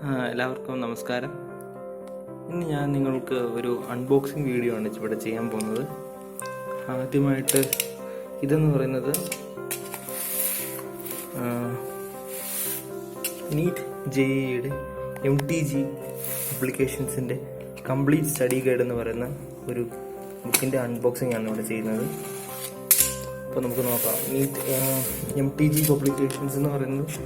എല്ലാവർക്കും നമസ്കാരം. ഇന്ന് ഞാൻ നിങ്ങൾക്ക് ഒരു അൺബോക്സിങ് വീഡിയോ ആണ് ഇവിടെ ചെയ്യാൻ പോകുന്നത്. ആദ്യമായിട്ട് ഇതെന്ന് പറയുന്നത് നീറ്റ് JEE MTG അപ്ലിക്കേഷൻസിൻ്റെ കംപ്ലീറ്റ് സ്റ്റഡി ഗൈഡ് എന്ന് പറയുന്ന ഒരു ബുക്കിൻ്റെ അൺബോക്സിംഗ് ആണ് ഇവിടെ ചെയ്യുന്നത്. അപ്പോൾ നമുക്ക് നോക്കാം. നീറ്റ് MTG പബ്ലിക്കേഷൻസ് എന്ന് പറയുന്നത്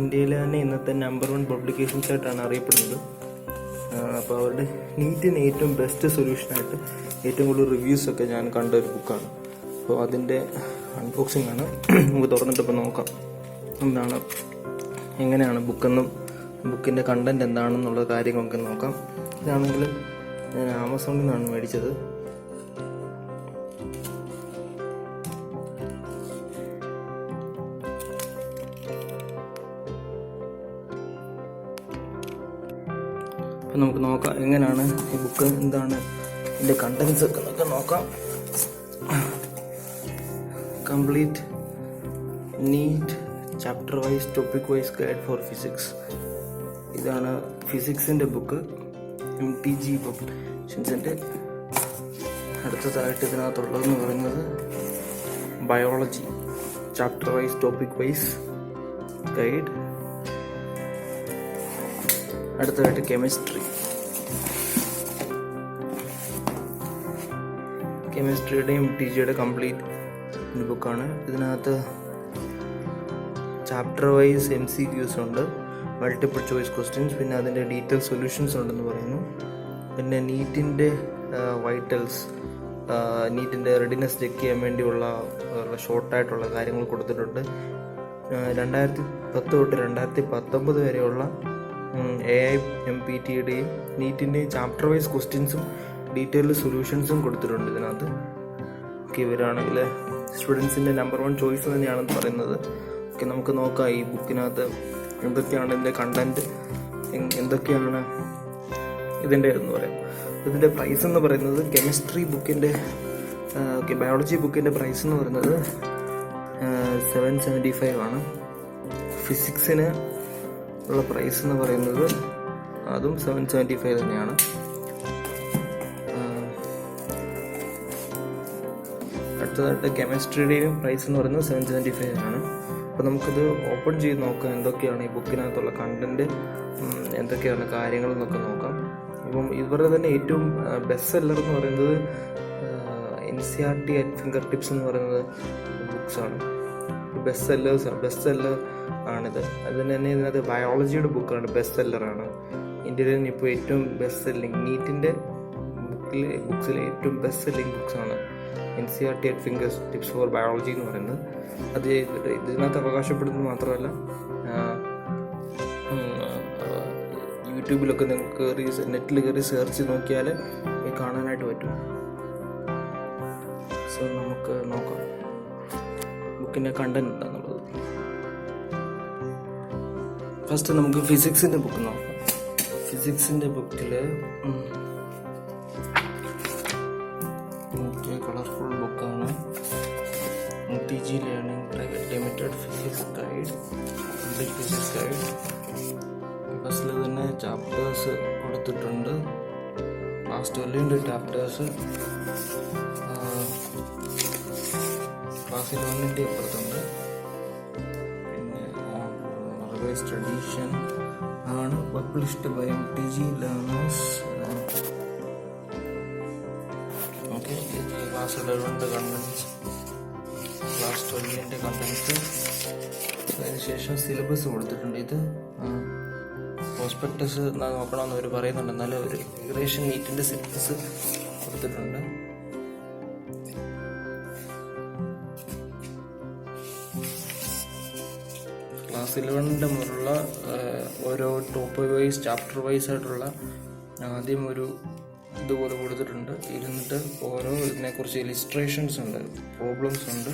ഇന്ത്യയിലെ തന്നെ ഇന്നത്തെ നമ്പർ 1 പബ്ലിക്കേഷൻസ് ആയിട്ടാണ് അറിയപ്പെടുന്നത്. അപ്പോൾ അവരുടെ നീറ്റിന് ഏറ്റവും ബെസ്റ്റ് സൊല്യൂഷനായിട്ട് ഏറ്റവും കൂടുതൽ റിവ്യൂസൊക്കെ ഞാൻ കണ്ട ഒരു ബുക്കാണ്. അപ്പോൾ അതിൻ്റെ അൺബോക്സിംഗ് ആണ്. നമുക്ക് തുറന്നിട്ടിപ്പോൾ നോക്കാം എങ്ങനെയാണ് ബുക്കെന്നും ബുക്കിൻ്റെ കണ്ടൻറ് എന്താണെന്നുള്ള കാര്യങ്ങളൊക്കെ നോക്കാം. ഇതാണെങ്കിൽ ഞാൻ ആമസോണിൽ നിന്നാണ് മേടിച്ചത്. അപ്പം നമുക്ക് നോക്കാം എങ്ങനെയാണ് ഈ ബുക്ക്, എന്താണ് ഇതിൻ്റെ കണ്ടൻസ് ഒക്കെ നോക്കാം. Complete NEET chapter wise topic wise guide for physics. ഇതാണ് ഫിസിക്സിൻ്റെ ബുക്ക്, MTG പബ്ലിക്കേഷൻസിൻ്റെ. അടുത്തതായിട്ട് ഇതിനകത്തുള്ളതെന്ന് പറയുന്നത് biology chapter wise topic wise guide. അടുത്തതായിട്ട് കെമിസ്ട്രിയുടെ MTGയുടെ കംപ്ലീറ്റ് ബുക്കാണ്. ഇതിനകത്ത് ചാപ്റ്റർ വൈസ് MCQs ഉണ്ട്, മൾട്ടിപ്പിൾ ചോയ്സ് ക്വസ്റ്റ്യൻസ്, പിന്നെ അതിൻ്റെ ഡീറ്റെയിൽ സൊല്യൂഷൻസ് ഉണ്ടെന്ന് പറയുന്നു. പിന്നെ നീറ്റിൻ്റെ വൈറ്റൽസ്, നീറ്റിൻ്റെ റെഡിനെസ് ചെക്ക് ചെയ്യാൻ വേണ്ടിയുള്ള ഷോർട്ടായിട്ടുള്ള കാര്യങ്ങൾ കൊടുത്തിട്ടുണ്ട്. 2010 തൊട്ട് 2019 വരെയുള്ള AIMPTയുടെയും നീറ്റിൻ്റെയും ചാപ്റ്റർ വൈസ് ക്വസ്റ്റ്യൻസും ഡീറ്റെയിൽഡ് സൊല്യൂഷൻസും കൊടുത്തിട്ടുണ്ട് ഇതിനകത്ത്. ഇവരാണെങ്കിൽ സ്റ്റുഡൻസിൻ്റെ നമ്പർ 1 ചോയ്സ് തന്നെയാണെന്ന് പറയുന്നത്. നമുക്ക് നോക്കാം ഈ ബുക്കിനകത്ത് എന്തൊക്കെയാണ് ഇതിൻ്റെ കണ്ടൻറ്റ്, എന്തൊക്കെയാണ് ഇതിൻ്റെ എന്ന് പറയാം. ഇതിൻ്റെ പ്രൈസ് എന്ന് പറയുന്നത് കെമിസ്ട്രി ബുക്കിൻ്റെ ബയോളജി ബുക്കിൻ്റെ പ്രൈസ് എന്ന് പറയുന്നത് 775 ആണ്. ഫിസിക്സിന് ഉള്ള പ്രൈസ് എന്ന് പറയുന്നത് അതും 775 തന്നെയാണ്. അടുത്തതായിട്ട് കെമിസ്ട്രിയുടെയും പ്രൈസ് എന്ന് പറയുന്നത് 775 ആണ്. അപ്പോൾ നമുക്കിത് ഓപ്പൺ ചെയ്ത് നോക്കാം എന്തൊക്കെയാണ് ഈ ബുക്കിനകത്തുള്ള കണ്ടൻറ്റ്, എന്തൊക്കെയാണ് കാര്യങ്ങളെന്നൊക്കെ നോക്കാം. ഇപ്പം ഇവരുടെ തന്നെ ഏറ്റവും ബെസ്റ്റ് സെല്ലർ എന്ന് പറയുന്നത് NCERT അറ്റ് ഫിംഗർ ടിപ്സ് എന്ന് പറയുന്നത് ബുക്സാണ്. ബെസ്റ്റ് സെല്ലർ ആണിത്. അതിന് തന്നെ ഇതിനകത്ത് ബയോളജിയുടെ ബുക്കാണ്, ബെസ്റ്റ് സെല്ലറാണ്. ഇന്ത്യയിൽ തന്നെ ഇപ്പോൾ ഏറ്റവും ബെസ്റ്റ് സെല്ലിങ് നീറ്റിൻ്റെ ബുക്സിലെ ഏറ്റവും ബെസ്റ്റ് സെല്ലിങ് ബുക്സാണ് NCERT at finger tips for biology എന്ന് പറയുന്നത്. അത് ഇതിനകത്ത് അവകാശപ്പെടുന്നത് മാത്രമല്ല, യൂട്യൂബിലൊക്കെ നിങ്ങൾക്ക് നെറ്റിൽ കയറി സെർച്ച് നോക്കിയാൽ കാണാനായിട്ട് പറ്റും. സോ നമുക്ക് നോക്കാം ബുക്കിൻ്റെ കണ്ടന്റ് എന്താണെന്നുള്ളത്. ഫസ്റ്റ് നമുക്ക് ഫിസിക്സിൻ്റെ ബുക്ക് നോക്കാം. ഫിസിക്സിൻ്റെ ബുക്കിൽ കളർഫുൾ ബുക്കാണ്. MTG learning private limited physics guide, complete physics guide. ഫസ്റ്റിൽ തന്നെ ചാപ്റ്റേഴ്സ് കൊടുത്തിട്ടുണ്ട്. ക്ലാസ് 12ൻ്റെ ചാപ്റ്റേഴ്സ് ക്ലാസ് 11ൻ്റെ അപ്പുറത്തുണ്ട്. പിന്നെ റിവൈസ്ഡ് ട്രഡീഷൻ ആണ് published by MTG learners. Okay, class 11ൻ്റെ കണ്ടൻസ്, ക്ലാസ് 12ൻ്റെ കണ്ടൻസ്. അതിനുശേഷം സിലബസ് കൊടുത്തിട്ടുണ്ട്. ഇത് പ്രോസ്പെക്ടസ് നോക്കണമെന്ന് അവർ പറയുന്നുണ്ട്, എന്നാലും ഒരു ഏകദേശം നീറ്റിൻ്റെ സിലബസ് കൊടുത്തിട്ടുണ്ട്. ക്ലാസ് 11ൻ്റെ മുതലുള്ള ഓരോ ടോപ്പ് വൈസ് ചാപ്റ്റർ വൈസ് ആയിട്ടുള്ള ആദ്യം ഒരു ഇതുപോലെ കൊടുത്തിട്ടുണ്ട്. ഇരുന്നിട്ട് ഓരോ ഇതിനെക്കുറിച്ച് ഇലിസ്ട്രേഷൻസ് ഉണ്ട്, പ്രോബ്ലംസ് ഉണ്ട്.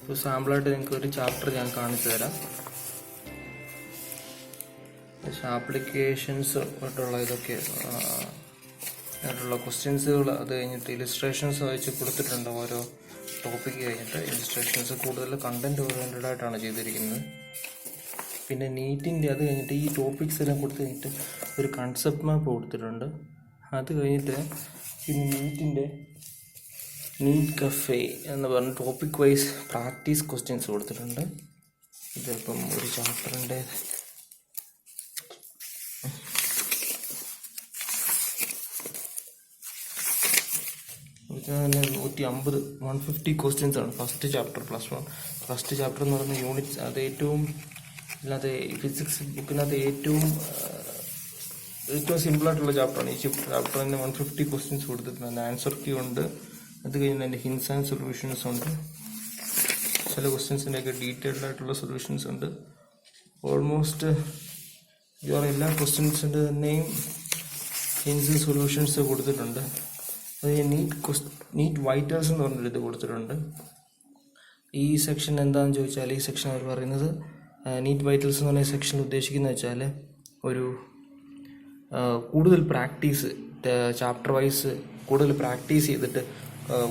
ഇപ്പോൾ സാമ്പിളായിട്ട് നിങ്ങൾക്ക് ഒരു ചാപ്റ്റർ ഞാൻ കാണിച്ചു തരാം. ആപ്ലിക്കേഷൻസ് ആയിട്ടുള്ള ഇതൊക്കെ ആയിട്ടുള്ള ക്വസ്റ്റ്യൻസുകൾ, അത് കഴിഞ്ഞിട്ട് ഇലിസ്ട്രേഷൻസ് വെച്ച് കൊടുത്തിട്ടുണ്ട്. ഓരോ ടോപ്പിക്ക് കഴിഞ്ഞിട്ട് ഇലിസ്ട്രേഷൻസ്, കൂടുതൽ കണ്ടൻറ് ഓറിയൻറ്റഡ് ആയിട്ടാണ് ചെയ്തിരിക്കുന്നത്. പിന്നെ നീറ്റിൻ്റെ അത് കഴിഞ്ഞിട്ട് ഈ ടോപ്പിക്സ് എല്ലാം കൊടുത്തു കഴിഞ്ഞിട്ട് ഒരു കൺസെപ്റ്റ് മാപ്പ് കൊടുത്തിട്ടുണ്ട്. അത് കഴിഞ്ഞിട്ട് പിന്നെ നീറ്റ് കഫേ എന്ന് പറഞ്ഞ ടോപ്പിക് വൈസ് പ്രാക്ടീസ് ക്വസ്റ്റ്യൻസ് കൊടുത്തിട്ടുണ്ട്. ഇതിപ്പം ഒരു ചാപ്റ്ററിൻ്റെ തന്നെ 150 ക്വസ്റ്റ്യൻസ് ആണ് ഫസ്റ്റ് ചാപ്റ്റർ +1. ഫസ്റ്റ് ചാപ്റ്റർ എന്ന് പറയുന്ന യൂണിറ്റ്സ്, അത് ഏറ്റവും ഫിസിക്സ് ബുക്കിനകത്ത് ഏറ്റവും സിമ്പിളായിട്ടുള്ള ചാപ്റ്ററാണ്. ഈ ചാപ്റ്റർ തന്നെ 150 ക്വസ്റ്റ്യൻസ് കൊടുത്തിട്ടുണ്ട്. ആൻസർ ക്യൂ ഉണ്ട്. അത് കഴിഞ്ഞ് അതിൻ്റെ ഹിൻസ് ആൻഡ് സൊല്യൂഷൻസ് ഉണ്ട്. ചില ക്വസ്റ്റ്യൻസിൻ്റെയൊക്കെ ഡീറ്റെയിൽഡ് ആയിട്ടുള്ള സൊല്യൂഷൻസ് ഉണ്ട്. ഓൾമോസ്റ്റ് എല്ലാ ക്വസ്റ്റ്യൻസിൻ്റെ തന്നെയും ഹിൻസ് സൊല്യൂഷൻസ് കൊടുത്തിട്ടുണ്ട്. അത് നീറ്റ് വൈറ്റൽസ് എന്ന് പറഞ്ഞൊരു ഇത് കൊടുത്തിട്ടുണ്ട്. ഈ സെക്ഷൻ എന്താണെന്ന് ചോദിച്ചാൽ, ഈ സെക്ഷൻ അവർ പറയുന്നത് നീറ്റ് വൈറ്റൽസ് എന്ന് പറഞ്ഞ സെക്ഷൻ ഉദ്ദേശിക്കുന്നത് വെച്ചാൽ ഒരു കൂടുതൽ പ്രാക്ടീസ്, ചാപ്റ്റർ വൈസ് കൂടുതൽ പ്രാക്ടീസ് ചെയ്തിട്ട്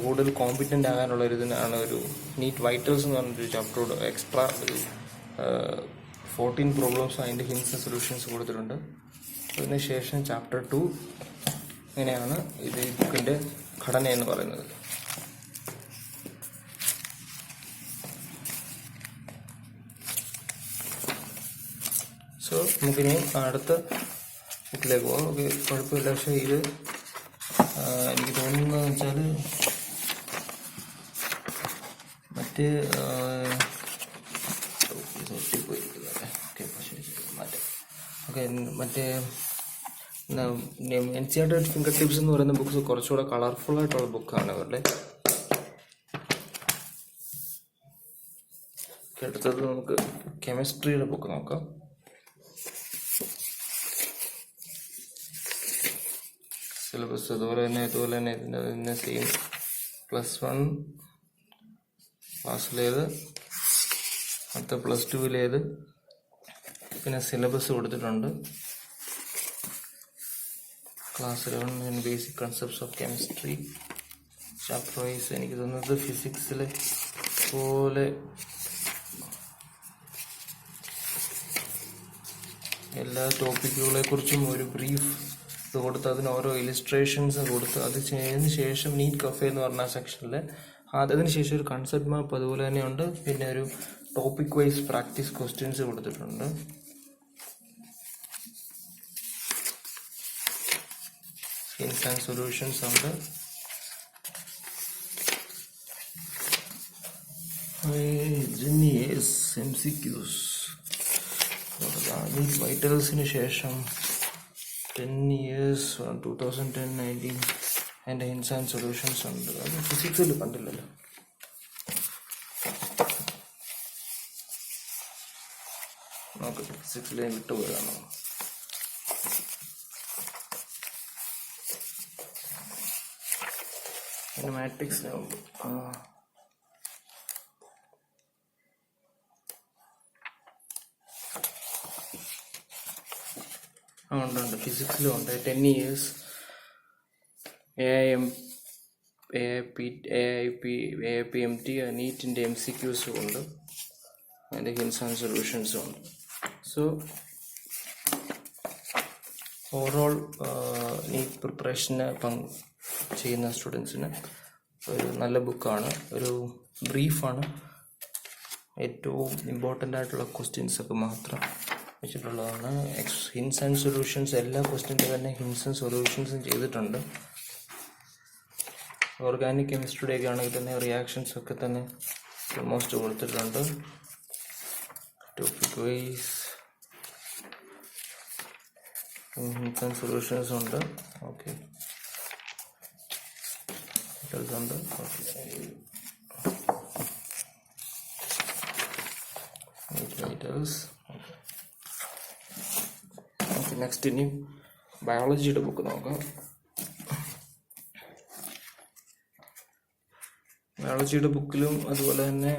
കൂടുതൽ കോമ്പിറ്റൻ്റ് ആകാനുള്ള ഒരു ഇതിനാണ് ഒരു നീറ്റ് വൈറ്റൽസ് എന്ന് പറഞ്ഞൊരു ചാപ്റ്ററോട് എക്സ്ട്രാ ഒരു 14 പ്രോബ്ലംസ് അതിൻ്റെ ഹിൻസ് സൊല്യൂഷൻസ് കൊടുത്തിട്ടുണ്ട്. അതിനുശേഷം ചാപ്റ്റർ 2 ഇങ്ങനെയാണ് ഇത് ഈ ബുക്കിൻ്റെ ഘടന എന്ന് പറയുന്നത്. സോ നമുക്കിനി അടുത്ത ബുക്കിലേക്ക് പോകാം. ഓക്കെ, കുഴപ്പമില്ല. പക്ഷേ ഇത് എനിക്ക് തോന്നുന്നതെന്ന് വെച്ചാൽ മറ്റ് മറ്റേ NCERT ഫിംഗർ ടിപ്സ് എന്ന് പറയുന്ന ബുക്ക്സ് കുറച്ചുകൂടെ കളർഫുൾ ആയിട്ടുള്ള ബുക്കാണ് അവരുടെ. അടുത്തത് നമുക്ക് കെമിസ്ട്രിയുടെ ബുക്ക് നോക്കാം. സിലബസ് ഇതുപോലെ തന്നെ ഇതിൻ്റെ സെയിം +1 ക്ലാസ്സിലേത്, അടുത്ത +2 പിന്നെ സിലബസ് കൊടുത്തിട്ടുണ്ട്. Class 11 basic concepts of chemistry. Chapter wise എനിക്ക് തോന്നുന്നത് ഫിസിക്സിലെ പോലെ എല്ലാ ടോപ്പിക്കുകളെ കുറിച്ചും ഒരു ബ്രീഫ് ഇത് കൊടുത്ത് അതിന് ഓരോ ഇലിസ്ട്രേഷൻസ് കൊടുത്ത് അത് ചെയ്തതിന് ശേഷം നീറ്റ് കഫേ എന്ന് പറഞ്ഞ സെക്ഷനിൽ അതിനുശേഷം ഒരു കൺസെപ്റ്റ് മാപ്പ് അതുപോലെ തന്നെ ഉണ്ട്. പിന്നെ ഒരു ടോപ്പിക് വൈസ് പ്രാക്ടീസ് ക്വസ്റ്റ്യൻസ് കൊടുത്തിട്ടുണ്ട്. ഹിൻസ് ആൻഡ് സൊല്യൂഷൻസ് ഉണ്ട്. MCQs നീറ്റ് വൈറ്റൽസിന് ശേഷം 10 years 2010-19 അതിൻ്റെ ഹിൻസ് ആൻഡ് സൊല്യൂഷൻസ് ഉണ്ട്. അത് ഫിസിക്സിൽ കണ്ടില്ലല്ലോ. നമുക്ക് ഫിസിക്സിലെ വിട്ടുപോയതാണോ? അതിന് മാട്രിക്സിന് മുമ്പ് ഉണ്ട്, ഫിസിക്സിലും ഉണ്ട്. 10 years AIPMT നീറ്റിൻ്റെ MCQസും ഉണ്ട്. അതിൻ്റെ ഹിൻസ് ആൻഡ് സൊല്യൂഷൻസും ഉണ്ട്. സോ ഓവറോൾ നീറ്റ് പ്രിപ്പറേഷന് ചെയ്യുന്ന സ്റ്റുഡൻസിന് ഒരു നല്ല ബുക്കാണ്. ഒരു ബ്രീഫാണ്. ഏറ്റവും ഇമ്പോർട്ടൻ്റ് ആയിട്ടുള്ള ക്വസ്റ്റ്യൻസൊക്കെ മാത്രം വെച്ചിട്ടുള്ളതാണ്. ഹിൻസ് ആൻഡ് സൊല്യൂഷൻസ് എല്ലാ ക്വസ്റ്റ്യൻ്റെ തന്നെ ഹിൻസും സൊല്യൂഷൻസും ചെയ്തിട്ടുണ്ട്. ഓർഗാനിക് കെമിസ്ട്രിയുടെയൊക്കെ ആണെങ്കിൽ തന്നെ റിയാക്ഷൻസ് ഒക്കെ തന്നെ ഓൾമോസ്റ്റ് കൊടുത്തിട്ടുണ്ട്. Topic wise hints and solutions ഉണ്ട്. ഓക്കെ, ഉണ്ട്. ഓക്കെ, നെക്സ്റ്റ് ഇനി ബയോളജിയുടെ ബുക്ക് നോക്കാം. ബയോളജിയുടെ ബുക്കിലും അതുപോലെ തന്നെ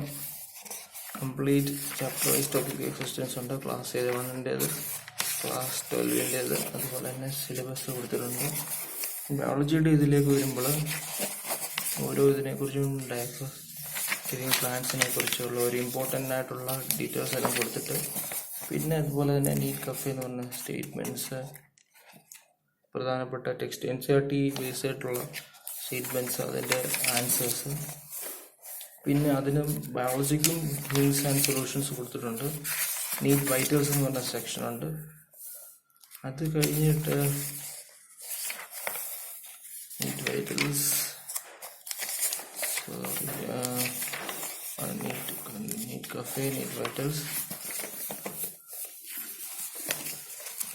complete chapter wise topic questions ഉണ്ട്. ക്ലാസ് 7-ൻ്റേത്, ക്ലാസ് 12-ൻ്റേത്, അതുപോലെ തന്നെ സിലബസ് കൊടുത്തിട്ടുണ്ട്. ബയോളജിയുടെ ഇതിലേക്ക് വരുമ്പോൾ ഓരോ ഇതിനെക്കുറിച്ചും ലിവിങ് പ്ലാന്റ്സിനെ കുറിച്ചുള്ള ഒരു ഇമ്പോർട്ടൻ്റ് ആയിട്ടുള്ള ഡീറ്റെയിൽസ് എല്ലാം കൊടുത്തിട്ട് പിന്നെ അതുപോലെ തന്നെ നീറ്റ് കഫേ എന്ന് പറഞ്ഞ സ്റ്റേറ്റ്മെൻറ്റ്സ്, പ്രധാനപ്പെട്ട ടെക്സ്റ്റ് NCERT ബേസ് ആയിട്ടുള്ള സ്റ്റേറ്റ്മെൻറ്റ്സ്, അതിൻ്റെ ആൻസേഴ്സ്, പിന്നെ അതിനും ബയോളജിക്കും മീൻസ് ആൻഡ് സൊല്യൂഷൻസ് കൊടുത്തിട്ടുണ്ട്. നീറ്റ് വൈറ്റൽസ് എന്ന് പറഞ്ഞ സെക്ഷൻ ഉണ്ട്. അത് കഴിഞ്ഞിട്ട് NEET vitals NEET cafe, NEET vitals,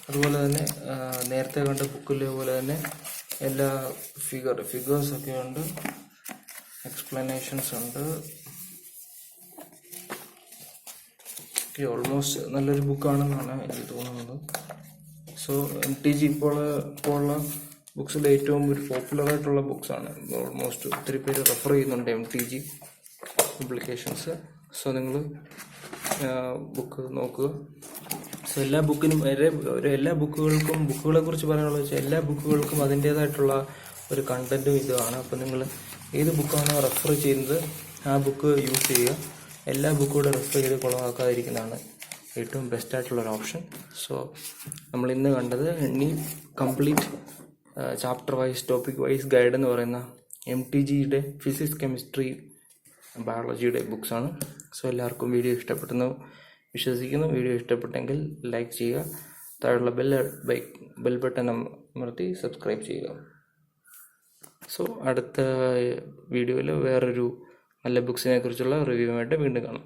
അതുപോലെ തന്നെ നേരത്തെ കണ്ട ബുക്കിലെ പോലെ തന്നെ എല്ലാ ഫിഗേഴ്സൊക്കെ ഉണ്ട്, എക്സ്പ്ലനേഷൻസ് ഉണ്ട്. ഓൾമോസ്റ്റ് നല്ലൊരു ബുക്കാണെന്നാണ് എനിക്ക് തോന്നുന്നത്. സോ MTG ഇപ്പോൾ ഉള്ള ബുക്സിൽ ഏറ്റവും ഒരു പോപ്പുലറായിട്ടുള്ള ബുക്സാണ്. ഓൾമോസ്റ്റ് ഒത്തിരി പേര് റെഫർ ചെയ്യുന്നുണ്ട് MTG പബ്ലിക്കേഷൻസ്. സോ നിങ്ങൾ ബുക്ക് നോക്കുക. സോ എല്ലാ ബുക്കിനും എല്ലാ ബുക്കുകളെ കുറിച്ച് പറയാനുള്ളത് വെച്ചാൽ എല്ലാ ബുക്കുകൾക്കും അതിൻ്റേതായിട്ടുള്ള ഒരു കണ്ടൻറ്റും ഇതുമാണ്. അപ്പോൾ നിങ്ങൾ ഏത് ബുക്കാണോ റെഫർ ചെയ്യുന്നത് ആ ബുക്ക് യൂസ് ചെയ്യുക. എല്ലാ ബുക്കൂടെ റെഫർ ചെയ്ത് കുളമാക്കാതിരിക്കുന്നതാണ് ഏറ്റവും ബെസ്റ്റായിട്ടുള്ളൊരു ഓപ്ഷൻ. സോ നമ്മൾ ഇന്ന് കണ്ടത് complete chapter wise topic wise guide എന്ന് പറയുന്ന MTGയുടെ ഫിസിക്സ്, കെമിസ്ട്രി, ബയോളജിയുടെ ബുക്സാണ്. സോ എല്ലാവർക്കും വീഡിയോ ഇഷ്ടപ്പെട്ടെന്ന് വിശ്വസിക്കുന്നു. വീഡിയോ ഇഷ്ടപ്പെട്ടെങ്കിൽ ലൈക്ക് ചെയ്യുക, താഴെയുള്ള ബെൽ ബട്ടൺ അമർത്തി സബ്സ്ക്രൈബ് ചെയ്യുക. സോ അടുത്ത വീഡിയോയിൽ വേറൊരു നല്ല ബുക്സിനെ കുറിച്ചുള്ള റിവ്യൂവായിട്ട് വീണ്ടും കാണാം.